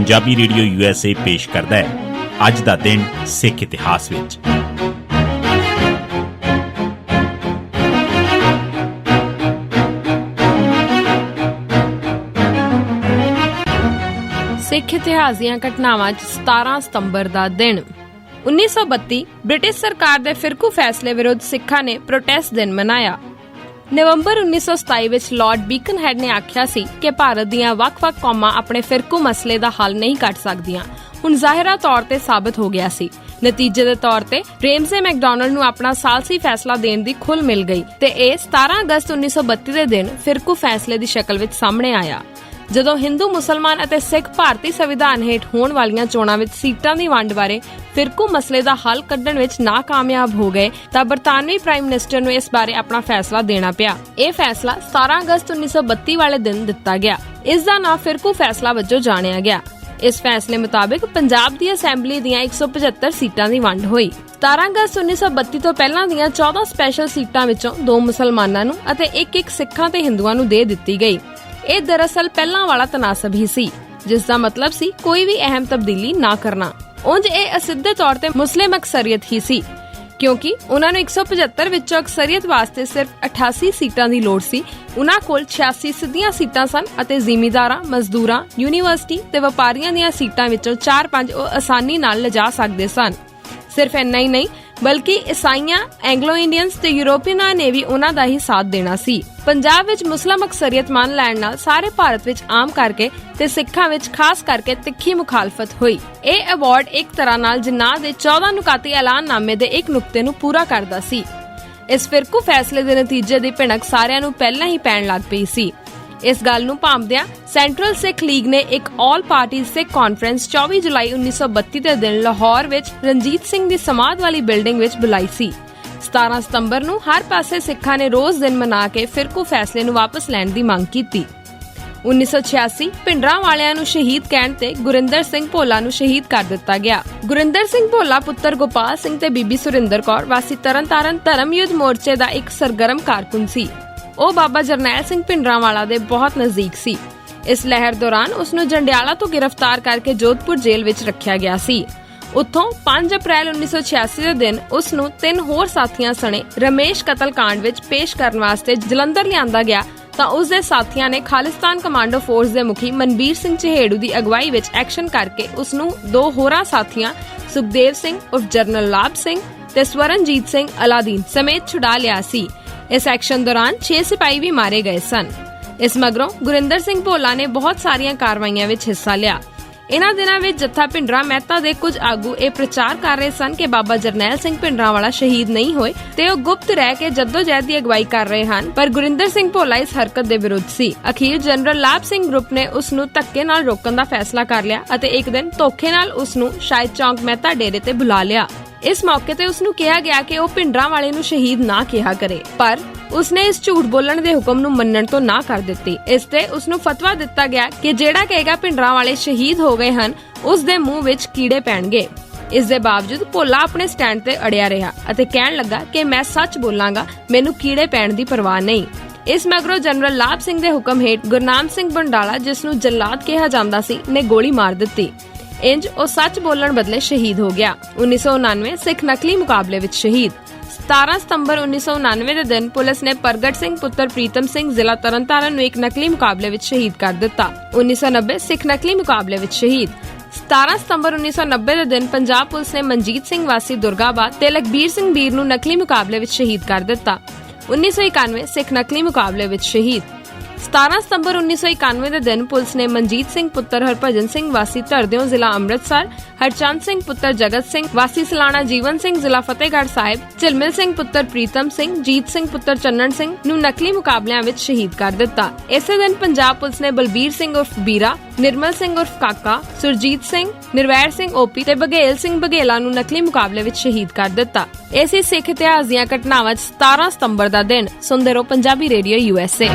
Punjabi radio USA पेश करदा है अज दा दिन सिख इतिहास विच। सिख इतिहास दीआं घटनावां 'च 17 ਸਤੰਬਰ ਦਾ दिन 1932 ब्रिटिश सरकार दे फिरकू फैसले विरुद्ध सिखां ने प्रोटेस्ट दिन मनाया। नवंबर 1927 विच लॉर्ड बीकनहेड ने आख्या सी कि भारत दीआं वख-वख कौमां अपने फिरकू मसले दा हल नहीं कढ सकदियां। हुण ज़ाहिरा तौर ते साबित हो गया सी। नतीजे दे तौर ते रेमसे मैकडॉनल्ड नूं अपना सालसी फैसला देण दी खुल मिल गई ते इह 17 अगस्त 1932 दे दिन फिरकू फैसले दी शक्ल विच सामने आया। ਜਦੋਂ ਹਿੰਦੂ ਮੁਸਲਮਾਨ ਅਤੇ ਸਿੱਖ ਭਾਰਤੀ ਸੰਵਿਧਾਨ ਹੇਠ ਹੋਣ ਵਾਲੀਆਂ ਚੋਣਾਂ ਵਿੱਚ ਸੀਟਾਂ ਦੀ ਵੰਡ ਬਾਰੇ ਫਿਰਕੂ ਮਸਲੇ ਦਾ ਹੱਲ ਕੱਢਣ ਵਿੱਚ ਨਾਕਾਮਯਾਬ ਹੋ ਗਏ ਤਾਂ ਬਰਤਾਨਵੀ ਪ੍ਰਾਈਮ ਮਿਨਿਸਟਰ ਨੂੰ ਇਸ ਬਾਰੇ ਆਪਣਾ ਫੈਸਲਾ ਦੇਣਾ ਪਿਆ। ਇਹ ਫੈਸਲਾ 17 ਅਗਸਤ 1932 ਵਾਲੇ ਦਿਨ ਦਿੱਤਾ ਗਿਆ। ਇਸ ਦਾ ਨਾਂ ਫਿਰਕੂ ਫੈਸਲਾ ਵਜੋਂ ਜਾਣਿਆ ਗਿਆ। ਇਸ ਫੈਸਲੇ ਮੁਤਾਬਿਕ ਪੰਜਾਬ ਦੀ ਅਸੈਂਬਲੀ ਦੀਆਂ 175 ਸੀਟਾਂ ਦੀ ਵੰਡ ਹੋਈ। 17 ਅਗਸਤ 1932 ਤੋਂ ਪਹਿਲਾਂ ਦੀਆਂ 14 ਸਪੈਸ਼ਲ ਸੀਟਾਂ ਵਿੱਚੋਂ 2 ਮੁਸਲਮਾਨਾਂ ਨੂੰ ਅਤੇ 1 ਸਿੱਖਾਂ ਤੇ ਹਿੰਦੂਆਂ ਨੂੰ ਦੇ ਦਿੱਤੀ ਗਈ। ਇਹ ਦਰਅਸਲ ਪਹਿਲਾਂ ਵਾਲਾ ਤਨਾਸਬ ਹੀ ਸੀ, ਜਿਸ ਦਾ ਮਤਲਬ ਸੀ ਕੋਈ ਵੀ ਅਹਿਮ ਤਬਦੀਲੀ ਨਾ ਕਰਨਾ। ਉਂਝ ਇਹ ਅਸਿੱਧੇ ਤੌਰ ਤੇ ਮੁਸਲਿਮ ਅਕਸਰੀਅਤ ਹੀ ਸੀ, ਕਿਉਂਕਿ ਉਹਨਾਂ ਨੂੰ 175 ਵਿੱਚੋਂ ਅਕਸਰੀਅਤ ਵਾਸਤੇ ਸਿਰਫ 88 ਸੀਟਾਂ ਦੀ ਲੋੜ ਸੀ। ਉਹਨਾਂ ਕੋਲ 86 ਸਿੱਧੀਆਂ ਸੀਟਾਂ ਸਨ ਅਤੇ ਜ਼ਿਮੀਂਦਾਰਾਂ, ਮਜ਼ਦੂਰਾਂ, ਯੂਨੀਵਰਸਿਟੀ ਤੇ ਵਪਾਰੀਆਂ ਦੀਆਂ ਸੀਟਾਂ ਵਿੱਚੋਂ 4-5 ਉਹ ਆਸਾਨੀ ਨਾਲ ਲਿਜਾ ਸਕਦੇ ਸਨ। ਸਿਰਫ ਇੰਨਾ ਹੀ ਨਹੀਂ ਬਲਕਿ ਈਸਾਈਆਂ, ਐਂਗਲੋ ਇੰਡੀਅਨਸ ਤੇ ਯੂਰੋਪੀਅਨਾਂ ਨੇ ਵੀ ਉਹਨਾਂ ਦਾ ਹੀ ਸਾਥ ਦੇਣਾ ਸੀ। ਪੰਜਾਬ ਵਿੱਚ ਮੁਸਲਿਮ ਅਕਸਰੀਅਤ ਮੰਨ ਲੈਣ ਨਾਲ ਸਾਰੇ ਭਾਰਤ ਵਿੱਚ ਆਮ ਕਰਕੇ ਤੇ ਸਿੱਖਾਂ ਵਿੱਚ ਖਾਸ ਕਰਕੇ ਤਿੱਖੀ ਮੁਖਾਲਫਤ ਹੋਈ। ਇਹ ਅਵਾਰਡ ਇੱਕ ਤਰ੍ਹਾਂ ਨਾਲ ਜਿਨਾਹ ਦੇ 14 ਨੁਕਾਤੀ ਐਲਾਨਨਾਮੇ ਦੇ ਇੱਕ ਨੁਕਤੇ ਨੂੰ ਪੂਰਾ ਕਰਦਾ ਸੀ। ਇਸ ਫਿਰਕੂ ਫੈਸਲੇ ਦੇ ਨਤੀਜੇ ਦੀ ਭਿਣਕ ਸਾਰਿਆਂ ਨੂੰ ਪਹਿਲਾਂ ਹੀ ਪੈਣ ਲੱਗ ਪਈ ਸੀ। ਇਸ ਗੱਲ ਨੂੰ ਭਾਂਬਦਿਆਂ ਸੈਂਟਰਲ ਸਿੱਖ ਲੀਗ ਨੇ ਇੱਕ ਆਲ ਪਾਰਟੀ ਸਿੱਖ ਕਾਨਫਰੰਸ 24 ਜੁਲਾਈ 1932 ਦੇ ਦਿਨ ਲਾਹੌਰ ਵਿੱਚ ਰਣਜੀਤ ਸਿੰਘ ਦੀ ਸਮਾਧ ਵਾਲੀ ਬਿਲਡਿੰਗ ਵਿੱਚ ਬੁਲਾਈ ਸੀ। 17 ਸਤੰਬਰ ਨੂੰ ਹਰ ਪਾਸੇ ਸਿੱਖਾਂ ਨੇ ਰੋਜ਼ ਦਿਨ ਮਨਾ ਕੇ ਫਿਰਕੂ ਫੈਸਲੇ ਨੂੰ ਵਾਪਸ ਲੈਣ ਦੀ ਮੰਗ ਕੀਤੀ। 1986 ਭਿੰਡਰਾਂ ਵਾਲਿਆਂ ਨੂੰ ਸ਼ਹੀਦ ਕਹਿਣ ਤੇ ਗੁਰਿੰਦਰ ਸਿੰਘ ਭੋਲਾ ਨੂੰ ਸ਼ਹੀਦ ਕਰ ਦਿੱਤਾ ਗਿਆ। ਗੁਰਿੰਦਰ ਸਿੰਘ ਭੋਲਾ ਪੁੱਤਰ ਗੋਪਾਲ ਸਿੰਘ ਤੇ ਬੀਬੀ ਸੁਰਿੰਦਰ ਕੌਰ ਵਾਸੀ ਤਰਨਤਾਰਨ ਧਰਮ ਯੁੱਧ ਮੋਰਚੇ ਦਾ ਇੱਕ ਸਰਗਰਮ ਕਾਰਕੁਨ ਸੀ। ਉਹ ਬਾਬਾ ਜਰਨੈਲ ਸਿੰਘ ਭਿੰਡਰਾਂਵਾਲਾ ਦੇ ਬਹੁਤ ਨਜ਼ਦੀਕ ਸੀ। ਇਸ ਲਹਿਰ ਦੌਰਾਨ ਉਸ ਨੂੰ ਜੰਡਿਆਲਾ ਤੋਂ ਗ੍ਰਿਫਤਾਰ ਕਰਕੇ ਜੋਧਪੁਰ ਜੇਲ੍ਹ ਵਿੱਚ ਰੱਖਿਆ ਗਿਆ ਸੀ। ਉੱਥੋਂ 5 ਅਪ੍ਰੈਲ 1986 ਦੇ ਦਿਨ ਉਸ ਨੂੰ 3 ਹੋਰ ਸਾਥੀਆਂ ਸਣੇ ਰਮੇਸ਼ ਕਤਲकांड ਵਿੱਚ ਪੇਸ਼ ਕਰਨ ਵਾਸਤੇ ਜਲੰਧਰ ਲਿਆਂਦਾ ਗਿਆ ਤਾਂ ਉਸ ਦੇ ਸਾਥੀਆਂ ਨੇ ਖਾਲਿਸਤਾਨ ਕਮਾਂਡੋ ਫੋਰਸ ਦੇ ਮੁਖੀ ਮਨਬੀਰ ਸਿੰਘ ਚਹੇੜੂ ਦੀ ਅਗਵਾਈ ਵਿੱਚ ਐਕਸ਼ਨ ਕਰਕੇ ਉਸ ਨੂੰ 2 ਹੋਰਾਂ ਸਾਥੀਆਂ ਸੁਖਦੇਵ ਸਿੰਘ ਉਰਫ ਜਰਨਲ ਲਾਭ ਸਿੰਘ ਤੇ ਸਵਰਨਜੀਤ ਸਿੰਘ ਅਲਾਦੀਨ ਸਮੇਤ ਛੁਡਾ ਲਿਆ ਸੀ। ਇਸ ਐਕਸ਼ਨ ਦੌਰਾਨ 6 ਸਿਪਾਹੀ ਵੀ ਮਾਰੇ ਗਏ ਸਨ। ਇਸ ਮਗਰੋਂ ਗੁਰਿੰਦਰ ਸਿੰਘ ਭੋਲਾ ਨੇ ਬਹੁਤ ਸਾਰੀਆਂ ਕਾਰਵਾਈਆਂ ਵਿੱਚ ਹਿੱਸਾ ਲਿਆ। ਇਹਨਾਂ ਦਿਨਾਂ ਵਿੱਚ ਜੱਥਾ ਭਿੰਡਰਾਂ ਮਹਿਤਾ ਦੇ ਕੁਝ ਆਗੂ ਇਹ ਪ੍ਰਚਾਰ ਕਰ ਰਹੇ ਸਨ ਕਿ ਬਾਬਾ ਜਰਨੈਲ ਸਿੰਘ ਭਿੰਡਰਾਂਵਾਲਾ ਸ਼ਹੀਦ ਨਹੀਂ ਹੋਏ ਤੇ ਉਹ ਗੁਪਤ ਰਹਿ ਕੇ ਜੱਦੋਜਹਿਦ ਦੀ ਅਗਵਾਈ ਕਰ ਰਹੇ ਹਨ, ਪਰ ਗੁਰਿੰਦਰ ਸਿੰਘ ਭੋਲਾ ਇਸ ਹਰਕਤ ਦੇ ਵਿਰੁੱਧ ਸੀ। ਅਖੀਰ ਜਨਰਲ ਲਾਭ ਸਿੰਘ ਗਰੁੱਪ ਨੇ ਉਸ ਨੂੰ ਧੱਕੇ ਨਾਲ ਰੋਕਣ ਦਾ ਫੈਸਲਾ ਕਰ ਲਿਆ ਅਤੇ ਇੱਕ ਦਿਨ ਧੋਖੇ ਨਾਲ ਉਸ ਨੂੰ ਸ਼ਾਇਦ ਚੌਂਕ ਮਹਿਤਾ ਡੇਰੇ ਤੇ ਬੁਲਾ ਲਿਆ। ਇਸ ਮੌਕੇ ਤੇ ਉਸ ਨੂੰ ਕਿਹਾ ਗਿਆ ਕਿ ਉਹ ਭਿੰਡਰਾਂਵਾਲੇ ਨੂੰ ਸ਼ਹੀਦ ਨਾ ਕਿਹਾ ਕਰੇ, ਪਰ ਉਸਨੇ ਇਸ ਝੂਠ ਬੋਲਣ ਦੇ ਹੁਕਮ ਨੂੰ ਮੰਨਣ ਤੋਂ ਨਾ ਕਰ ਦਿੱਤੀ। ਇਸ ਤੇ ਉਸ ਨੂੰ ਫਤਵਾ ਦਿੱਤਾ ਗਿਆ ਕਿ ਜਿਹੜਾ ਕਹੇਗਾ ਭਿੰਡਰਾਂਵਾਲੇ ਸ਼ਹੀਦ ਹੋ ਗਏ ਹਨ ਉਸ ਦੇ ਮੂੰਹ ਵਿੱਚ ਕੀੜੇ ਪੈਣਗੇ। ਇਸ ਦੇ ਬਾਵਜੂਦ ਭੋਲਾ ਆਪਣੇ ਸਟੈਂਡ ਤੇ ਅੜਿਆ ਰਿਹਾ ਅਤੇ ਕਹਿਣ ਲੱਗਾ ਕਿ ਮੈਂ ਸੱਚ ਬੋਲਾਂਗਾ, ਮੈਨੂੰ ਕੀੜੇ ਪੈਣ ਦੀ ਪਰਵਾਹ ਨਹੀਂ। ਇਸ ਮਗਰੋਂ ਜਨਰਲ ਲਾਭ ਸਿੰਘ ਦੇ ਹੁਕਮ ਹੇਠ ਗੁਰਨਾਮ ਸਿੰਘ ਬੰਡਾਲਾ, ਜਿਸ ਨੂੰ ਜੱਲਾਦ ਕਿਹਾ ਜਾਂਦਾ ਸੀ, ਨੇ ਗੋਲੀ ਮਾਰ ਦਿੱਤੀ। ਇੰਜ ਉਹ ਸੱਚ ਬੋਲਣ ਬਦਲੇ ਸ਼ਹੀਦ ਹੋ ਗਿਆ। 1999 ਸਿੱਖ ਨਕਲੀ ਮੁਕਾਬਲੇ ਵਿੱਚ ਸ਼ਹੀਦ। 17 ਸਤੰਬਰ 1999 ਦੇ ਦਿਨ ਪੁਲਿਸ ਨੇ ਪ੍ਰਗਟ ਸਿੰਘ ਪੁੱਤਰ ਪ੍ਰੀਤਮ ਸਿੰਘ ਜ਼ਿਲ੍ਹਾ ਤਰਨਤਾਰਨ ਨੂੰ ਇੱਕ ਨਕਲੀ ਮੁਕਾਬਲੇ ਵਿੱਚ ਸ਼ਹੀਦ ਕਰ ਦਿੱਤਾ। 1990 ਸਿੱਖ ਨਕਲੀ ਮੁਕਾਬਲੇ ਵਿੱਚ ਸ਼ਹੀਦ। 17 ਸਤੰਬਰ 1990 ਦੇ ਦਿਨ ਪੰਜਾਬ ਪੁਲਿਸ ਨੇ ਮਨਜੀਤ ਸਿੰਘ ਵਾਸੀ ਦੁਰਗਾਬਾਦ ਤੇ ਲਖਬੀਰ ਸਿੰਘ ਬੀਰ ਨੂੰ ਨਕਲੀ ਮੁਕਾਬਲੇ ਵਿੱਚ ਸ਼ਹੀਦ ਕਰ ਦਿੱਤਾ। 1991 ਸਿੱਖ ਨਕਲੀ ਮੁਕਾਬਲੇ ਵਿੱਚ ਸ਼ਹੀਦ। 17 ਸਤੰਬਰ 1991 ਦੇ ਦਿਨ ਪੁਲਿਸ ਨੇ ਮਨਜੀਤ ਸਿੰਘ ਪੁੱਤਰ ਹਰਭਜਨ ਸਿੰਘ ਵਾਸੀ ਧਰਦਿਓ ਜ਼ਿਲ੍ਹਾ ਅੰਮ੍ਰਿਤਸਰ, ਹਰਚੰਦ ਸਿੰਘ ਪੁੱਤਰ ਜਗਤ ਸਿੰਘ ਵਾਸੀ ਸਲਾਣਾ ਜੀਵਨ ਸਿੰਘ ਜ਼ਿਲ੍ਹਾ ਫਤਿਹਗੜ੍ਹ ਸਾਹਿਬ, ਝਿਲਮਿਲ ਸਿੰਘ ਪੁੱਤਰ ਪ੍ਰੀਤਮ ਸਿੰਘ, ਜੀਤ ਸਿੰਘ ਪੁੱਤਰ ਚੰਨਣ ਸਿੰਘ ਨੂੰ ਨਕਲੀ ਮੁਕਾਬਲਿਆਂ ਵਿੱਚ ਸ਼ਹੀਦ ਕਰ ਦਿੱਤਾ। ਇਸੇ ਦਿਨ ਪੰਜਾਬ ਪੁਲਿਸ ਨੇ ਬਲਬੀਰ ਸਿੰਘ ਉਰਫ ਬੀਰਾ, ਨਿਰਮਲ ਸਿੰਘ ਉਰਫ ਕਾਕਾ, ਸੁਰਜੀਤ ਸਿੰਘ, ਨਿਰਵੈਰ ਸਿੰਘ ਓਪੀ ਤੇ ਬਘੇਲ ਸਿੰਘ ਬਘੇਲਾ ਨੂੰ ਨਕਲੀ ਮੁਕਾਬਲੇ ਵਿੱਚ ਸ਼ਹੀਦ ਕਰ ਦਿੱਤਾ। ਇਸੇ ਸਿੱਖ ਇਤਿਹਾਸ ਦੀਆਂ ਘਟਨਾਵਾਂ 'ਚ 17 ਸਤੰਬਰ ਦਾ ਦਿਨ। ਸੁਣਦੇ ਰਹੋ ਪੰਜਾਬੀ ਰੇਡੀਓ USA।